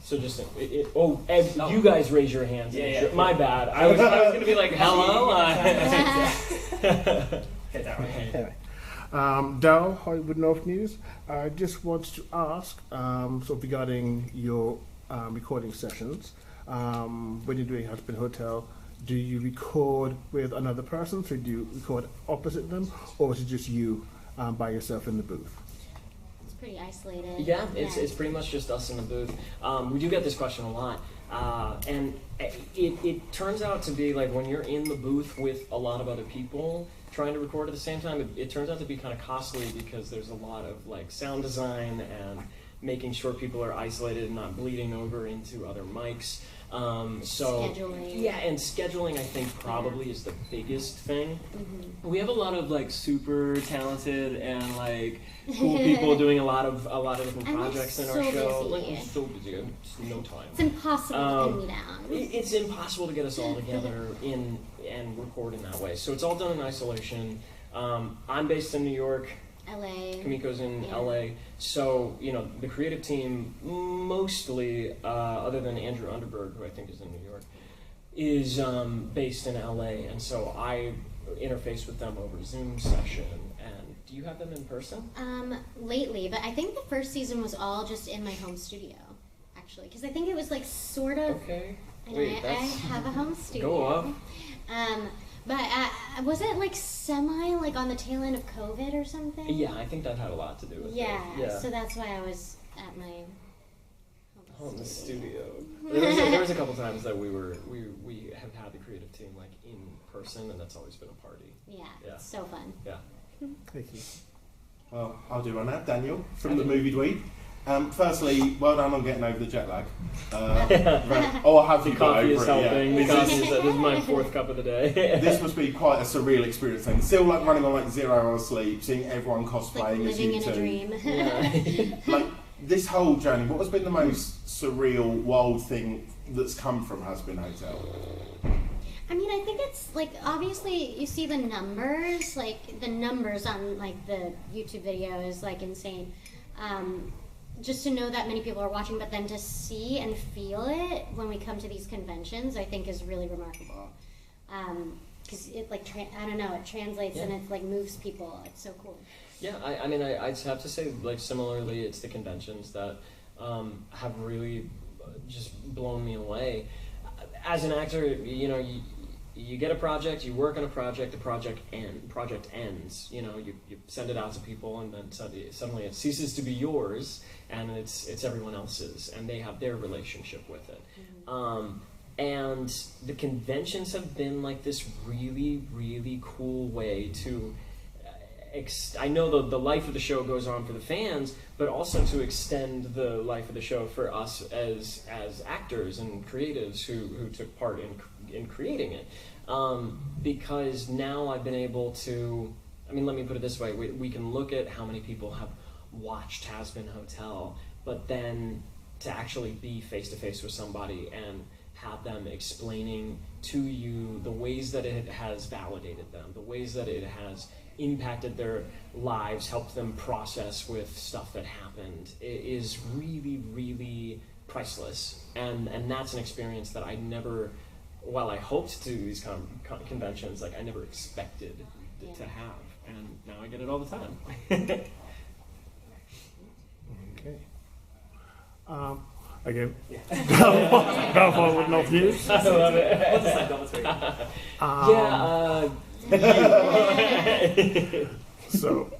So just you guys raise your hands. Yeah. My bad. I was going to be like, hello. Anyway, Dal, Hollywood North News. I just wanted to ask, sort of regarding your recording sessions. When you're doing Hazbin Hotel, do you record with another person? So do you record opposite them, or is it just you by yourself in the booth? Pretty isolated. Yeah, it's pretty much just us in the booth. We do get this question a lot, and it turns out to be like when you're in the booth with a lot of other people trying to record at the same time, it turns out to be kind of costly because there's a lot of like sound design and making sure people are isolated and not bleeding over into other mics. Scheduling. Yeah, and scheduling I think probably is the biggest thing. Mm-hmm. We have a lot of like super talented and like cool people doing a lot of different projects in our show. Like we're so busy, it's no time. It's impossible to pin me down. It's impossible to get us all together and record in that way. So it's all done in isolation. I'm based in New York. LA. Kimiko's in LA. So, the creative team mostly, other than Andrew Underberg, who I think is in New York, is based in LA. And so I interface with them over Zoom session. And do you have them in person? Lately, but I think the first season was all just in my home studio, actually. Because I think it was like sort of... Okay. I have a home studio. Go off. But was it like semi like on the tail end of COVID or something? Yeah, I think that had a lot to do with it. Yeah, so that's why I was at my home studio. There was a couple times that we have had the creative team like in person, and that's always been a party. Yeah. It's so fun. Yeah. Thank you. Well, I'll do one now. Daniel from the Movie Dweeb. Firstly, well done on getting over the jet lag. Or have you got over it? Yeah. This is my fourth cup of the day. This must be quite a surreal experience then. Still like running on like 0 hours sleep, seeing everyone cosplaying as you living in a dream. Yeah. Like this whole journey, what has been the most surreal, wild thing that's come from Hazbin Hotel? I mean, I think it's like obviously you see the numbers, like the numbers on like the YouTube video is like insane. Just to know that many people are watching, but then to see and feel it when we come to these conventions, I think is really remarkable. Because it like, I don't know, it translates and it like moves people. It's so cool. Yeah, I mean, I'd have to say, like, similarly, it's the conventions that have really just blown me away. As an actor, you get a project, you work on a project, the project ends. You send it out to people, and then suddenly it ceases to be yours, and it's everyone else's, and they have their relationship with it. Mm-hmm. And the conventions have been like this really, really cool way to. I know the life of the show goes on for the fans, but also to extend the life of the show for us as actors and creatives who took part in creating it. Because now I've been able to, let me put it this way, we can look at how many people have watched Hazbin Hotel, but then to actually be face-to-face with somebody and have them explaining to you the ways that it has validated them, the ways that it has impacted their lives, helped them process with stuff that happened, it is really, really priceless. And that's an experience that I never, while I hoped to do these conventions, like I never expected to have. And now I get it all the time. Okay. Again, Balfour with North News. I love it. What's the So,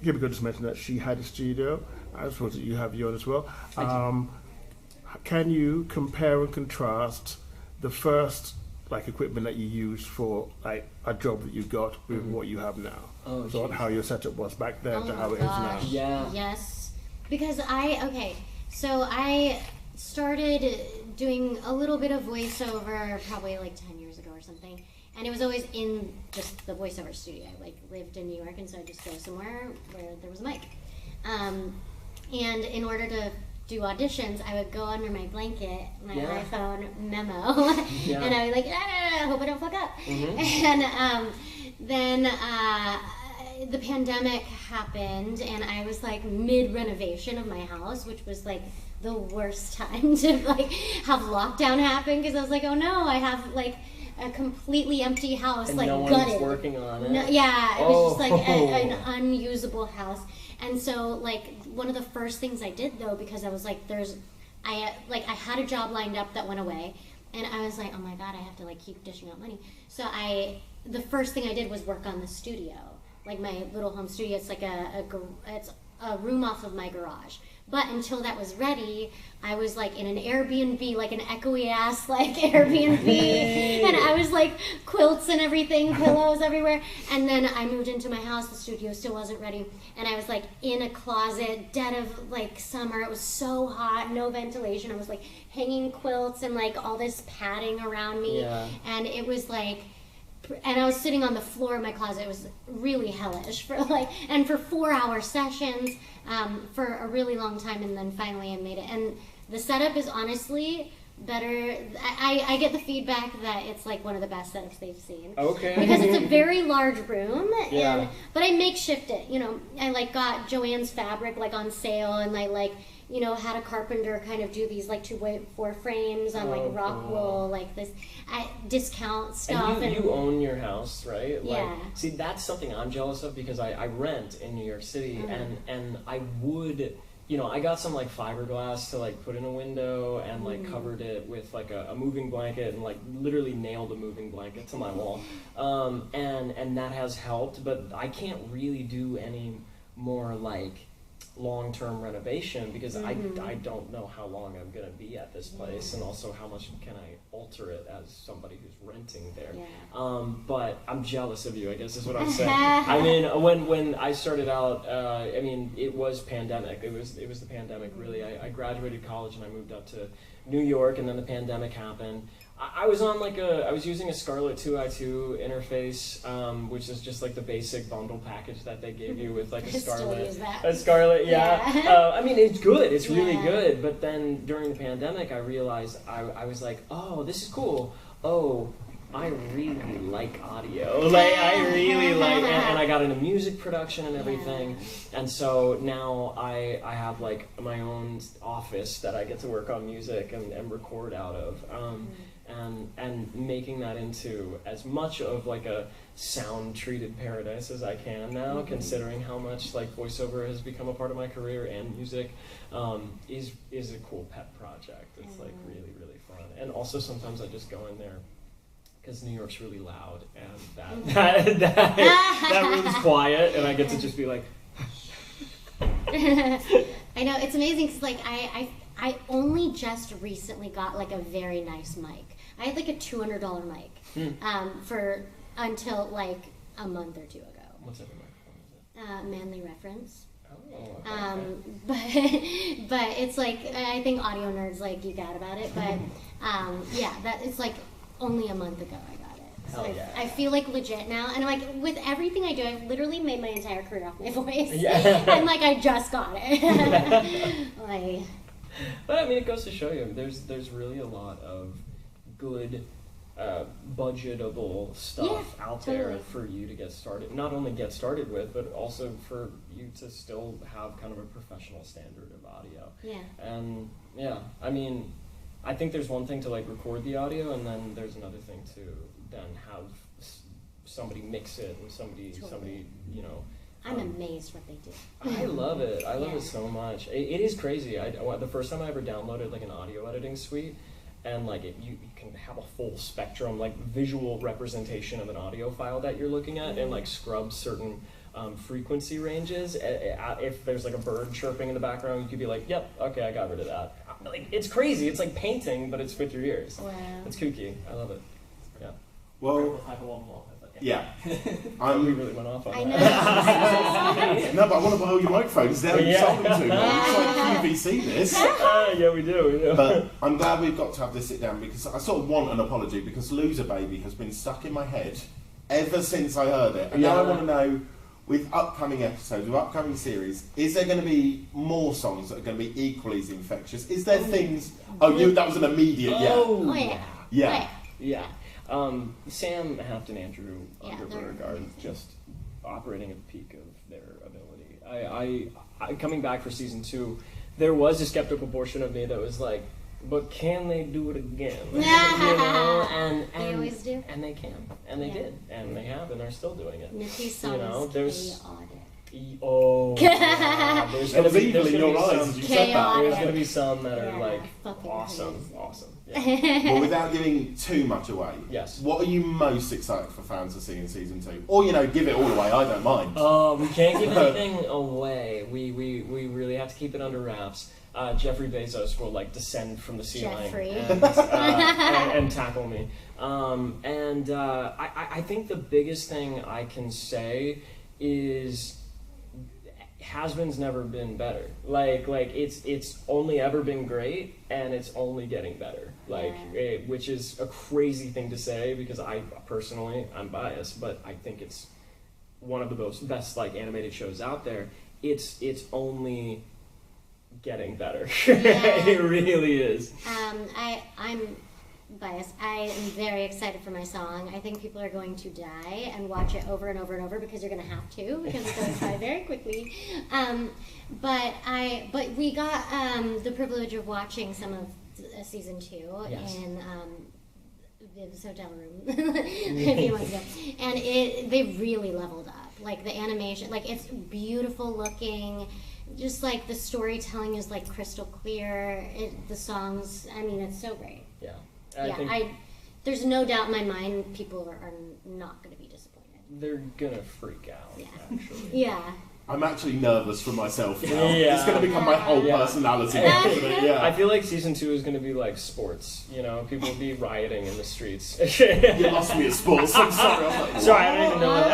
Kimiko just mentioned that she had a studio. I suppose that you have yours as well. Can you compare and contrast the first equipment that you used for a job that you got with what you have now? So how your setup was back then to how it is now. Yeah. Yes, because so I started doing a little bit of voiceover probably like 10 years ago or something, and it was always in just the voiceover studio. I lived in New York, and so I'd just go somewhere where there was a mic. And in order to do auditions, I would go under my blanket, my iPhone memo, and I would like, I hope I don't fuck up. And then the pandemic happened, and I was like mid-renovation of my house, which was like the worst time to like have lockdown happen, because I was like, oh no, I have like a completely empty house, and like no gutted. one's working on it. No, yeah, it was just like an unusable house. And so like one of the first things I did though, because I was like, I had a job lined up that went away, and I was like, oh my god, I have to like keep dishing out money. So the first thing I did was work on the studio, like my little home studio. It's like it's a room off of my garage. But until that was ready, I was like in an Airbnb, like an echoey ass like Airbnb, and I was like quilts and everything, pillows everywhere. And then I moved into my house. The studio still wasn't ready, and I was like in a closet, dead of like summer. It was so hot, no ventilation. I was like hanging quilts and like all this padding around me, and it was like. And I was sitting on the floor of my closet. It was really hellish for 4-hour sessions for a really long time, and then finally I made it. And the setup is honestly better. I get the feedback that it's like one of the best setups they've seen. Okay. Because it's a very large room, yeah. But I makeshift it. You know, I like got Joann's fabric like on sale, and I like. You know, had a carpenter kind of do these like 2x4 frames on like rock wool, like this discount stuff. And you own your house, right? Yeah. Like, see, that's something I'm jealous of, because I rent in New York City, and I would, you know, I got some like fiberglass to like put in a window, and like covered it with like a moving blanket, and like literally nailed a moving blanket to my wall, and that has helped. But I can't really do any more like long-term renovation, because I don't know how long I'm going to be at this place, and also how much can I alter it as somebody who's renting there. But I'm jealous of you, I guess is what I'm saying. I mean, when I started out, I mean, it was pandemic. It was the pandemic, really. I graduated college and I moved up to New York, and then the pandemic happened. I was on like I was using a Scarlett 2i2 interface, which is just like the basic bundle package that they gave you with like a Scarlett, yeah. I mean, it's good, it's really good. But then during the pandemic, I realized I was like, oh, this is cool. Oh, I really like audio. Like I really like, and I got into music production and everything. And so now I have like my own office that I get to work on music and record out of. And making that into as much of like a sound-treated paradise as I can now, considering how much like voiceover has become a part of my career, and music is a cool pet project. It's like really, really fun. And also sometimes I just go in there because New York's really loud, and that room's quiet, and I get to just be like. I know, it's amazing because like I only just recently got like a very nice mic. I had like a $200 mic for until like a month or two ago. What's that microphone? Manly Reference. Oh, okay. But it's like, I think audio nerds like geek out about it. But yeah, that it's like only a month ago I got it. So I feel like legit now, and like with everything I do, I've literally made my entire career off my voice. And like I just got it. Like. But I mean, it goes to show you, there's really a lot of good, budgetable stuff out there for you to get started. Not only get started with, but also for you to still have kind of a professional standard of audio. And I mean, I think there's one thing to like record the audio, and then there's another thing to then have somebody mix it, and somebody, you know. I'm amazed what they do. I love it. I love it so much. It is crazy. The first time I ever downloaded like an audio editing suite, and like you can have a full spectrum, like visual representation of an audio file that you're looking at, and like scrub certain frequency ranges. If there's like a bird chirping in the background, you could be like, "Yep, okay, I got rid of that." Like it's crazy. It's like painting, but it's with your ears. Wow. It's kooky. I love it. Yeah. Well. Yeah. We really went off on I that. No, but I want to borrow your microphone because they're insulting to me. It's like QVC this. Yeah, we do. But I'm glad we've got to have this sit down, because I sort of want an apology, because Loser Baby has been stuck in my head ever since I heard it. And now I want to know, with upcoming episodes, with upcoming series, is there going to be more songs that are going to be equally as infectious? Is there things... that was an immediate Yeah. Sam Haft and Andrew Underberg are just operating at the peak of their ability. I coming back for season 2, there was a skeptical portion of me that was like, but can they do it again? You know, and They always do. and they can, and they did, and they have, and they're still doing it. Nikki's You song know, is there's chaotic. Oh, yeah. There's There was evil in gonna your be eyes some- as you said that. Chaotic. There's gonna be some that are Yeah, like fucking awesome, crazy. awesome. Yeah. Well, without giving too much away, Yes. what are you most excited for fans to see in season 2? Or, you know, give it all away, I don't mind. We can't give anything away. We really have to keep it under wraps. Jeffrey Bezos will like descend from the ceiling Jeffrey. and tackle me. I think the biggest thing I can say is Hazbin's never been better. Like it's only ever been great, and it's only getting better. Which is a crazy thing to say because I personally, I'm biased, but I think it's one of the best like animated shows out there. It's only getting better. Yeah. It really is. I'm biased. I am very excited for my song. I think people are going to die and watch it over and over and over because you're going to have to because it goes by very quickly. But we got the privilege of watching some of season 2 Yes. in this hotel room a few months ago, and they really leveled up. Like the animation, like it's beautiful looking. Just like the storytelling is like crystal clear. The songs, I mean, it's so great. Yeah. There's no doubt in my mind people are not going to be disappointed. They're gonna freak out. Yeah. Actually. Yeah. I'm actually nervous for myself now. Yeah. It's going to become my whole Yeah. personality. Yeah. isn't it? Yeah. I feel like season 2 is gonna be like sports. You know, people will be rioting in the streets. You lost me at sports. I'm sorry. I was like, Sorry, I don't even know what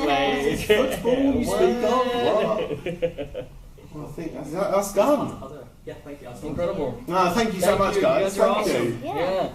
that is. Football, you speak of? What? Well, I think that's done. Yeah, thank you. Incredible. No, thank you so much, You guys. guys are Thank awesome. you. Yeah. Yeah.